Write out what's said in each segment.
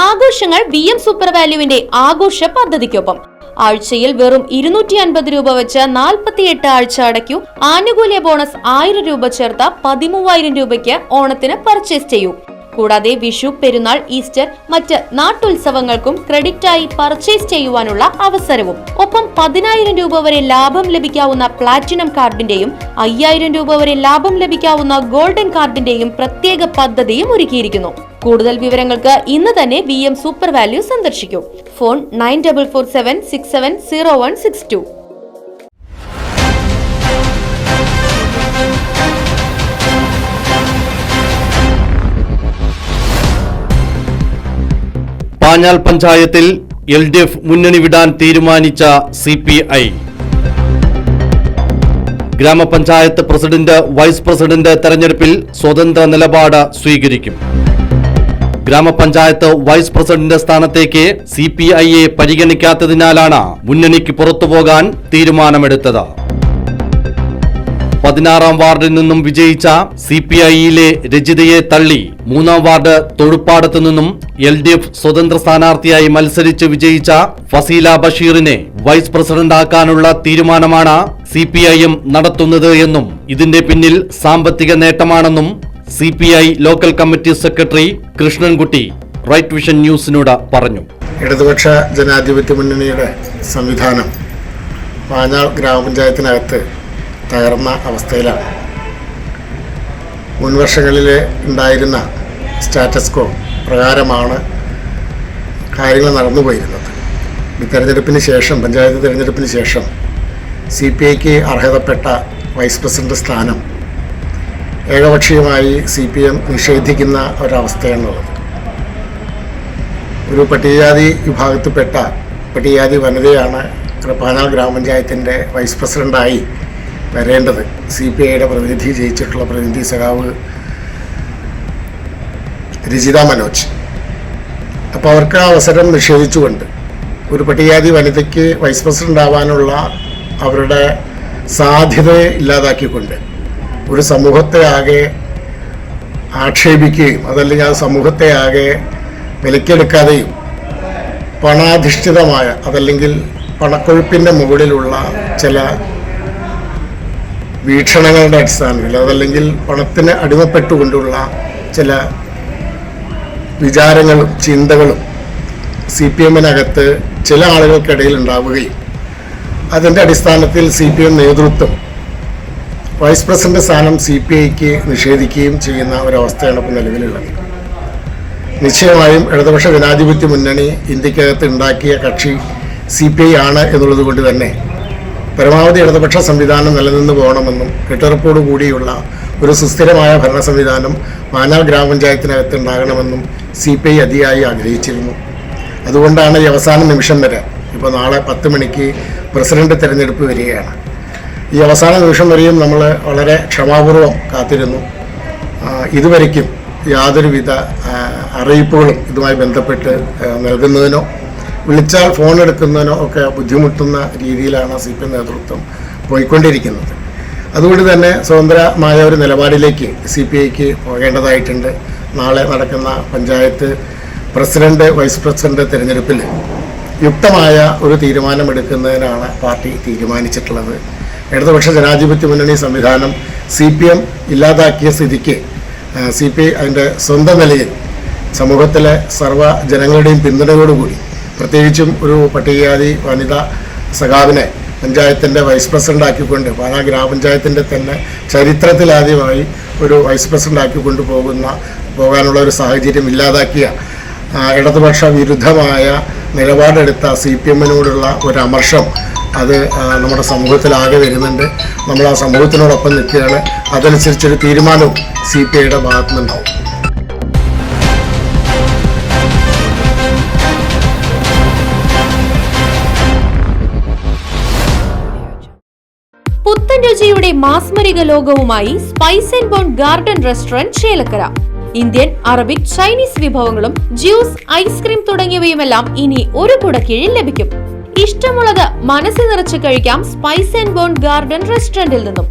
ആഘോഷങ്ങൾ VM super വാല്യുവിന്റെ ആഘോഷ പദ്ധതിക്കൊപ്പം ആഴ്ചയിൽ വെറും 250 രൂപ വെച്ച് 48 ആഴ്ച അടയ്ക്കൂ. ആനുകൂല്യ ബോണസ് 1000 രൂപ ചേർത്ത 13000 രൂപയ്ക്ക് ഓണത്തിന് പർച്ചേസ് ചെയ്യൂ. കൂടാതെ വിഷു, പെരുന്നാൾ, ഈസ്റ്റർ, മറ്റ് നാട്ടുത്സവങ്ങൾക്കും ക്രെഡിറ്റായി പർച്ചേസ് ചെയ്യുവാനുള്ള അവസരവും. ഒപ്പം 10000 രൂപ വരെ ലാഭം ലഭിക്കാവുന്ന പ്ലാറ്റിനം കാർഡിന്റെയും 5000 രൂപ വരെ ലാഭം ലഭിക്കാവുന്ന ഗോൾഡൻ കാർഡിന്റെയും പ്രത്യേക പദ്ധതിയും ഒരുക്കിയിരിക്കുന്നു. കൂടുതൽ വിവരങ്ങൾക്ക് ഇന്ന് തന്നെ VM സൂപ്പർ വാല്യൂ സന്ദർശിക്കൂ. ഫോൺ 9447670162. പാഞ്ഞാൽ പഞ്ചായത്തിൽ LDF മുന്നണി വിടാൻ തീരുമാനിച്ച CPI. ഗ്രാമപഞ്ചായത്ത് പ്രസിഡന്റ്, വൈസ് പ്രസിഡന്റ് തെരഞ്ഞെടുപ്പിൽ സ്വതന്ത്ര നിലപാട് സ്വീകരിക്കും. ഗ്രാമപഞ്ചായത്ത് വൈസ് പ്രസിഡന്റ് സ്ഥാനത്തേക്ക് CPIയെ പരിഗണിക്കാത്തതിനാലാണ് മുന്നണിക്ക് പുറത്തുപോകാൻ തീരുമാനമെടുത്തത്. 16ാം വാർഡിൽ നിന്നും വിജയിച്ച CPIയിലെ രജിതയെ തള്ളി 3ാം വാർഡ് തൊഴുപ്പാടത്തു നിന്നും LDF സ്വതന്ത്ര സ്ഥാനാർത്ഥിയായി മത്സരിച്ച് വിജയിച്ച ഫസീല ബഷീറിനെ വൈസ് പ്രസിഡന്റാക്കാനുള്ള തീരുമാനമാണ് CPIയും നടത്തുന്നത് എന്നും ഇതിന്റെ പിന്നിൽ സാമ്പത്തിക നേട്ടമാണെന്നും CPI local committee secretary Krishnankutty right vision ന്യൂസിനോട് പറഞ്ഞു. ഇടതുപക്ഷ ജനാധിപത്യ മുന്നണിയുടെ സംവിധാനം പാഞ്ഞാൾ ഗ്രാമപഞ്ചായത്തിനകത്ത് തകർന്ന അവസ്ഥയിലാണ്. മുൻവർഷങ്ങളിൽ ഉണ്ടായിരുന്ന സ്റ്റാറ്റസ് കോ പ്രകാരമാണ് കാര്യങ്ങൾ നടന്നുപോയിരുന്നത്. ഈ തെരഞ്ഞെടുപ്പിന് ശേഷം, പഞ്ചായത്ത് തെരഞ്ഞെടുപ്പിന് ശേഷം CPIക്ക് അർഹതപ്പെട്ട വൈസ് പ്രസിഡന്റ് സ്ഥാനം ഏകപക്ഷീയമായി CPM നിഷേധിക്കുന്ന ഒരവസ്ഥയാണുള്ളത്. ഒരു പട്ടികജാതി വിഭാഗത്തിൽപ്പെട്ട പട്ടികജാതി വനിതയാണ് പാഞ്ഞാൾ ഗ്രാമപഞ്ചായത്തിൻ്റെ വൈസ് പ്രസിഡന്റായി വരേണ്ടത്. CPIയുടെ പ്രതിനിധി, ജയിച്ചിട്ടുള്ള പ്രതിനിധി സഖാവ് രജിത മനോജ്. അപ്പോൾ അവർക്ക് ആ അവസരം നിഷേധിച്ചുകൊണ്ട് ഒരു പട്ടികജാതി വനിതയ്ക്ക് വൈസ് പ്രസിഡന്റ് ആവാനുള്ള അവരുടെ സാധ്യതയെ ഇല്ലാതാക്കിക്കൊണ്ട് ഒരു സമൂഹത്തെ ആകെ ആക്ഷേപിക്കുകയും അതല്ലെങ്കിൽ ആ സമൂഹത്തെ ആകെ വിലക്കെടുക്കാതെയും പണാധിഷ്ഠിതമായ അതല്ലെങ്കിൽ പണക്കൊഴുപ്പിൻ്റെ മുകളിലുള്ള ചില വീക്ഷണങ്ങളുടെ അടിസ്ഥാനത്തിൽ അതല്ലെങ്കിൽ പണത്തിന് അടിമപ്പെട്ടുകൊണ്ടുള്ള ചില വിചാരങ്ങളും ചിന്തകളും CPMനകത്ത് ചില ആളുകൾക്കിടയിൽ ഉണ്ടാവുകയും അതിൻ്റെ അടിസ്ഥാനത്തിൽ CPM നേതൃത്വം വൈസ് പ്രസിഡന്റ് സ്ഥാനം CPIക്ക് നിഷേധിക്കുകയും ചെയ്യുന്ന ഒരവസ്ഥയാണ് ഇപ്പോൾ നിലവിലുള്ളത്. നിശ്ചയമായും ഇടതുപക്ഷ ജനാധിപത്യ മുന്നണി ഇന്ത്യക്കകത്ത് ഉണ്ടാക്കിയ കക്ഷി CPI ആണ് എന്നുള്ളത് കൊണ്ട് തന്നെ പരമാവധി ഇടതുപക്ഷ സംവിധാനം നിലനിന്ന് പോകണമെന്നും കെട്ടുറപ്പോടു കൂടിയുള്ള ഒരു സുസ്ഥിരമായ ഭരണ സംവിധാനം പാഞ്ഞാൾ ഗ്രാമപഞ്ചായത്തിനകത്ത് ഉണ്ടാകണമെന്നും CPI അതിയായി ആഗ്രഹിച്ചിരുന്നു. അതുകൊണ്ടാണ് ഈ അവസാന നിമിഷം വരെ, ഇപ്പോൾ നാളെ 10 മണിക്ക് പ്രസിഡന്റ് തിരഞ്ഞെടുപ്പ് വരികയാണ്. ഈ അവസാന നിമിഷം വരെയും നമ്മൾ വളരെ ക്ഷമാപൂർവം കാത്തിരുന്നു. ഇതുവരയ്ക്കും യാതൊരുവിധ അറിയിപ്പുകളും ഇതുമായി ബന്ധപ്പെട്ട് നൽകുന്നതിനോ വിളിച്ചാൽ ഫോൺ എടുക്കുന്നതിനോ ഒക്കെ ബുദ്ധിമുട്ടുന്ന രീതിയിലാണ് CPM നേതൃത്വം പോയിക്കൊണ്ടിരിക്കുന്നത്. അതുകൊണ്ട് തന്നെ സ്വതന്ത്രമായ ഒരു നിലപാടിലേക്ക് CPIക്ക് പോകേണ്ടതായിട്ടുണ്ട്. നാളെ നടക്കുന്ന പഞ്ചായത്ത് പ്രസിഡന്റ്, വൈസ് പ്രസിഡന്റ് തിരഞ്ഞെടുപ്പിൽ യുക്തമായ ഒരു തീരുമാനമെടുക്കുന്നതിനാണ് പാർട്ടി തീരുമാനിച്ചിട്ടുള്ളത്. ഇടതുപക്ഷ ജനാധിപത്യ മുന്നണി സംവിധാനം CPM ഇല്ലാതാക്കിയ സ്ഥിതിക്ക് CPI അതിൻ്റെ സ്വന്തം നിലയിൽ സമൂഹത്തിലെ സർവ്വ ജനങ്ങളുടെയും പിന്തുണയോടുകൂടി, പ്രത്യേകിച്ചും ഒരു പട്ടികജാതി വനിത സഖാവിനെ പഞ്ചായത്തിൻ്റെ വൈസ് പ്രസിഡന്റ് ആക്കിക്കൊണ്ട് പാഞ്ഞാൾ ഗ്രാമപഞ്ചായത്തിൻ്റെ തന്നെ ചരിത്രത്തിലാദ്യമായി ഒരു വൈസ് പ്രസിഡന്റ് ആക്കിക്കൊണ്ട് പോകാനുള്ള ഒരു സാഹചര്യം ഇല്ലാതാക്കിയ ഇടതുപക്ഷ വിരുദ്ധമായ നിലപാടെടുത്ത CPMനോടുള്ള ഒരു അമർഷം അത് നമ്മുടെ സമൂഹത്തിലാകെ വരുന്നുണ്ട്. നമ്മൾ ആ സമൂഹത്തിനോടൊപ്പം നിൽക്കുകയാണ്. അതനുസരിച്ചൊരു തീരുമാനവും CPIയുടെ ഭാഗത്തുനിന്നുണ്ടാവും. പുത്തൻ രുചിയുടെ മാസ്മരിക ലോകവുമായി spice and bone garden restaurant Chelakkara. Indian, Arabic, Chinese വിഭവങ്ങളും ജ്യൂസ്, ഐസ്ക്രീം തുടങ്ങിയവയുമെല്ലാം ഇനി ഒരു കുടക്കീഴിൽ ലഭിക്കും. ഇഷ്ടമുള്ളത് മനസ്സ് നിറച്ച് കഴിക്കാം സ്പൈസ് ആൻഡ് ബോൺ ഗാർഡൻ റെസ്റ്റോറന്റിൽ നിന്നും.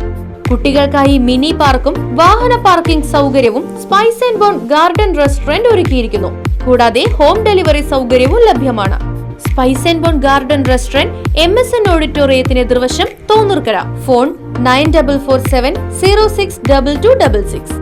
കുട്ടികൾക്കായി മിനി പാർക്കും വാഹന പാർക്കിംഗ് സൗകര്യവും spice and bone garden restaurant ഒരുക്കിയിരിക്കുന്നു. കൂടാതെ ഹോം ഡെലിവറി സൗകര്യവും ലഭ്യമാണ്. Spice and bone garden restaurant, MSN ഓഡിറ്റോറിയത്തിന് എതിർവശം, തോന്നൂർക്കര. ഫോൺ 9447 062266.